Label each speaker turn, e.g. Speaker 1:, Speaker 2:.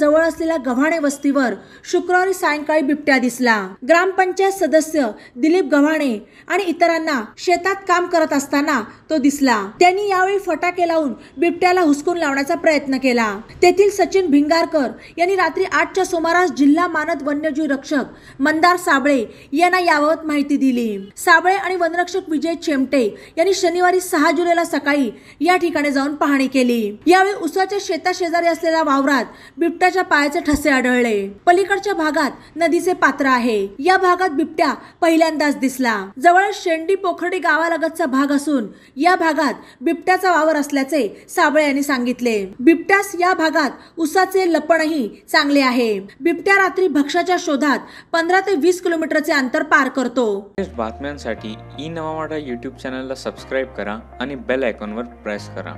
Speaker 1: जवळ असलेल्या गव्हाणे वस्तीवर शुक्रवारी सायंकाळी बिबट्या दिसला। ग्रामपंचायत सदस्य दिलीप गव्हाणे आणि इतरांना शेतात काम करत असताना तो दिसला। त्यांनी यावेळी फटाके लावून बिबट्याला हुसकून लावण्याचा प्रयत्न केला। तेथील सचिन भिंगारकर यांनी रात्री 8च्या सुमारास जिल्हा मानद वन्यजीव रक्षक मंदार साबळे यांना याबाबत माहिती दिली। साबळे आणि वनरक्षक विजय चेमटे यांनी शनिवारी 6 जुलैला सकाळी या ठिकाणी जाऊन पाहणी केली। यावेळी उसाच्या शेताशेजारी असलेल्या वावरात बिबट्याच्या पायाचे ठसे आढळले। पलीकडच्या भागात नदीचे पात्र आहे। या भागात बिबट्या पहिल्यांदाच दिसला। जवळ शेंडी पोखर्डी गावालगतचा भाग असून या भागात बिबट्याचा वावर असल्याचे साबळे यांनी सांगितले। बिबट्यास या भागात उसाचे लपणही चांगले आहे। बिबट्या रात्री भक्ष्याच्या शोधात 15 ते 20 किलोमीटरचे अंतर पार करतो।
Speaker 2: बातम्यांसाठी ई नवा मराठा YouTube चॅनलला सबस्क्राइब करा आणि बेल आयकॉनवर प्रेस करा।